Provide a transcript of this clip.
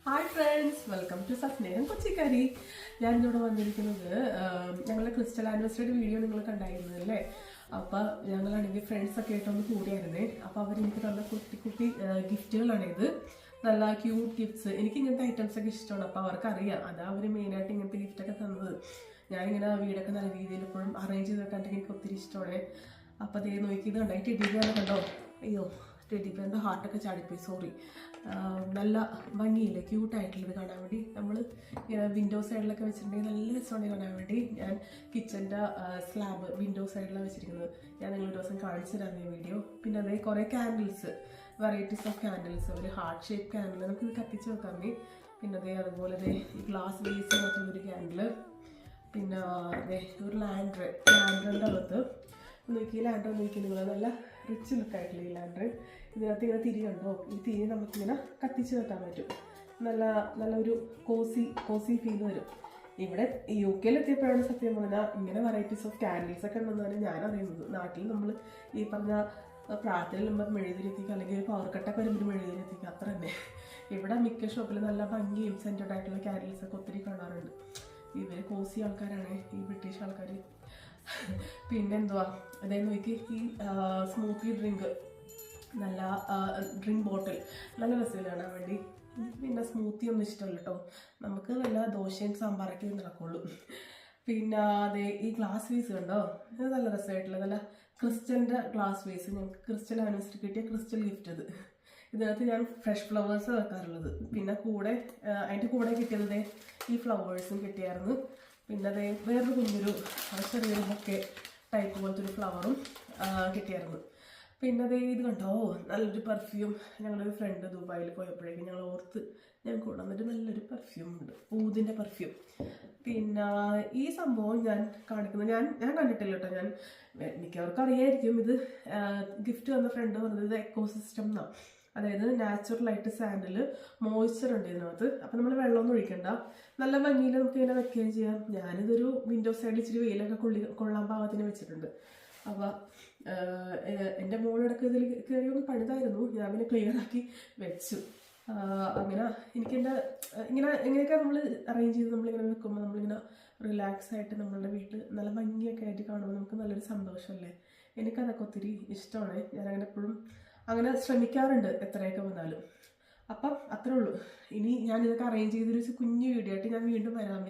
Hi friends, welcome to Sasneham Kochikkari. ഞാനിവിടെ വന്നിരിക്കുന്നത് ഞങ്ങളുടെ ക്രിസ്റ്റൽ ആനിവേഴ്സറിയുടെ വീഡിയോ നിങ്ങൾ കണ്ടായിരുന്നു അല്ലേ? അപ്പം ഞങ്ങളാണെങ്കിൽ ഫ്രണ്ട്സൊക്കെ ആയിട്ടൊന്ന് കൂടിയായിരുന്നേ. അപ്പോൾ അവരെനിക്ക് തന്ന കുട്ടി കുട്ടി ഗിഫ്റ്റുകളാണ് ഇത്. നല്ല ക്യൂട്ട് ഗിഫ്റ്റ്സ്. എനിക്ക് ഇങ്ങനത്തെ ഐറ്റംസ് ഒക്കെ ഇഷ്ടമാണ്. അപ്പോൾ അവർക്കറിയാം, അതാ അവർ മെയിനായിട്ട് ഇങ്ങനത്തെ ഗിഫ്റ്റൊക്കെ തന്നത്. ഞാനിങ്ങനെ വീടൊക്കെ നല്ല രീതിയിൽ എപ്പോഴും അറേഞ്ച് ചെയ്ത് വെക്കാണ്ടെങ്കിൽ എനിക്ക് ഒത്തിരി ഇഷ്ടമാണ്. അപ്പോൾ അതേ നോക്കി ഇത് കണ്ടോ, ടെഡിബിയറിനെ കണ്ടോ? അയ്യോ, ടെഡിബിയറിൻ്റെ ഹാർട്ടൊക്കെ ചാടിപ്പോയി, സോറി. നല്ല ഭംഗിയില്ലേ, ക്യൂട്ടായിട്ടുള്ളത് കാണാൻ വേണ്ടി. നമ്മൾ വിൻഡോ സൈഡിലൊക്കെ വെച്ചിട്ടുണ്ടെങ്കിൽ നല്ല രസമാണ് കാണാൻ വേണ്ടി. ഞാൻ കിച്ചൻ്റെ സ്ലാബ് വിൻഡോ സൈഡിലാണ് വെച്ചിരിക്കുന്നത്. ഞാൻ നിങ്ങളൊരു ദിവസം കാണിച്ചു തരാം വീഡിയോ. പിന്നെ അതേ കുറേ ക്യാൻഡിൽസ്, വെറൈറ്റീസ് ഓഫ് ക്യാൻഡിൽസ്. ഒരു ഹാർട്ട് ഷേപ്പ് ക്യാൻഡിൽ നമുക്കിത് കത്തിച്ച് വെക്കാൻ. പിന്നെ അതേ അതുപോലെ അതേ ഗ്ലാസ് ബേസിനകത്തുള്ളൊരു ക്യാൻഡിൽ. പിന്നെ അതെ ഒരു ലാൻഡറിൻ്റെ അകത്ത് നോക്കി, ലാൻഡർ നോക്കി നിങ്ങൾ, നല്ല റിച്ച് ലുക്കായിട്ടുള്ള ഈ ലാൻഡർ. ഇതിനകത്ത് ഇങ്ങനെ തിരി കണ്ടോ? ഈ തിരി നമുക്കിങ്ങനെ കത്തിച്ച് വെക്കാൻ പറ്റും. നല്ലൊരു കോസി ഫീൽ വരും. ഇവിടെ UK എത്തിയപ്പോഴാണ് സത്യം പറഞ്ഞാൽ ഇങ്ങനെ വെറൈറ്റീസ് ഓഫ് ക്യാൻഡിൽസ് ഒക്കെ ഉണ്ടെന്നാണ് ഞാൻ അറിയുന്നത്. നാട്ടിൽ നമ്മൾ ഈ പറഞ്ഞ പ്രാർത്ഥനയിൽ നമ്മൾ മെഴുതിരിത്തിക്കുക, അല്ലെങ്കിൽ ഒരു പവർ കട്ടൊക്കെ വരുമ്പോൾ മെഴുതിരിത്തിക്കുക, അത്ര തന്നെ. ഇവിടെ മിക്ക ഷോപ്പിൽ നല്ല ഭംഗിയും സെൻറ്റഡ് ആയിട്ടുള്ള ക്യാൻഡിൽസ് ഒക്കെ ഒത്തിരി കാണാറുണ്ട്. ഇവർ കോസി ആൾക്കാരാണ്, ഈ ബ്രിട്ടീഷ് ആൾക്കാർ. പിന്നെന്തുവാ, അതായത് നോക്കി ഈ സ്മൂത്തി ഡ്രിങ്ക്, നല്ല ഡ്രിങ്ക് ബോട്ടിൽ, നല്ല രസമില്ല കാണാൻ വേണ്ടി. പിന്നെ സ്മൂത്തി ഒന്നും ഇഷ്ടമല്ല കേട്ടോ, നമുക്ക് വല്ല ദോശയും സാമ്പാറൊക്കെ നടക്കുള്ളൂ. പിന്നെ അതെ ഈ ഗ്ലാസ് വേസ് കണ്ടോ, ഇത് നല്ല രസമായിട്ടുള്ള നല്ല ക്രിസ്റ്റലിൻ്റെ ഗ്ലാസ് വേസ്. ഞങ്ങൾക്ക് ക്രിസ്റ്റൽ ആനിവേഴ്സറി കിട്ടിയ ക്രിസ്റ്റൽ ഗിഫ്റ്റ് ഇത്. ഇതിനകത്ത് ഞാൻ ഫ്രഷ് ഫ്ലവേഴ്സ് വെക്കാറുള്ളത്. പിന്നെ അതിൻ്റെ കൂടെ കിട്ടിയത് ഈ ഫ്ലവേഴ്സും കിട്ടിയായിരുന്നു. പിന്നെ അതേ വേറൊരു കുഞ്ഞൊരു ചെറിയൊരു ബൊക്കെ ടൈപ്പ് പോലത്തെ ഒരു ഫ്ലവറും കിട്ടിയായിരുന്നു. പിന്നെ അതേ ഇത് കണ്ടോ, നല്ലൊരു പെർഫ്യൂം. ഞങ്ങളൊരു ഫ്രണ്ട് ദുബായിൽ പോയപ്പോഴേക്കും ഞങ്ങൾ ഓർത്ത് ഞങ്ങൾക്ക് കൊണ്ടുവന്നിട്ട് നല്ലൊരു പെർഫ്യൂം ഉണ്ട്, ഊതിൻ്റെ പെർഫ്യൂം. പിന്നെ ഈ സംഭവം ഞാൻ കാണിക്കുന്നത് ഞാൻ കണ്ടിട്ടില്ല കേട്ടോ. ഞാൻ മിക്കവർക്കും അറിയായിരിക്കും. ഇത് ഗിഫ്റ്റ് വന്ന ഫ്രണ്ട് പറഞ്ഞത് ഇത് എക്കോസിസ്റ്റം എന്നാണ്. അതായത് നാച്ചുറലായിട്ട് സാൻഡിൽ മോയ്സ്ചർ ഉണ്ട് ഇതിനകത്ത്. അപ്പം നമ്മൾ വെള്ളമൊന്നും ഒഴിക്കണ്ട, നല്ല ഭംഗിയിൽ നമുക്ക് ഇങ്ങനെ വെക്കുകയും ചെയ്യാം. ഞാനിതൊരു വിൻഡോ സൈഡിൽ ഇച്ചിരി വെയിലൊക്കെ കൊള്ളാൻ പാകത്തിന് വെച്ചിട്ടുണ്ട്. അപ്പോൾ എൻ്റെ മോളിടക്ക് ഇതിൽ കയറി ഒന്ന് പണിതായിരുന്നു, ഞാൻ പിന്നെ ക്ലിയർ ആക്കി വെച്ചു. അങ്ങനെ എനിക്കെൻ്റെ ഇങ്ങനെയൊക്കെ നമ്മൾ അറേഞ്ച് ചെയ്ത് നമ്മളിങ്ങനെ വെക്കുമ്പോൾ നമ്മളിങ്ങനെ റിലാക്സ് ആയിട്ട് നമ്മളുടെ വീട്ടിൽ നല്ല ഭംഗിയൊക്കെ ആയിട്ട് കാണുമ്പോൾ നമുക്ക് നല്ലൊരു സന്തോഷമല്ലേ. എനിക്കതൊക്കെ ഒത്തിരി ഇഷ്ടമാണ്. ഞാനങ്ങനെ എപ്പോഴും അങ്ങനെ ശ്രമിക്കാറുണ്ട് എത്രയൊക്കെ വന്നാലും. അപ്പം അത്രേ ഉള്ളൂ. ഇനി ഞാനിതൊക്കെ അറേഞ്ച് ചെയ്തൊരു കുഞ്ഞു വീഡിയോ ആയിട്ട് ഞാൻ വീണ്ടും വരാം.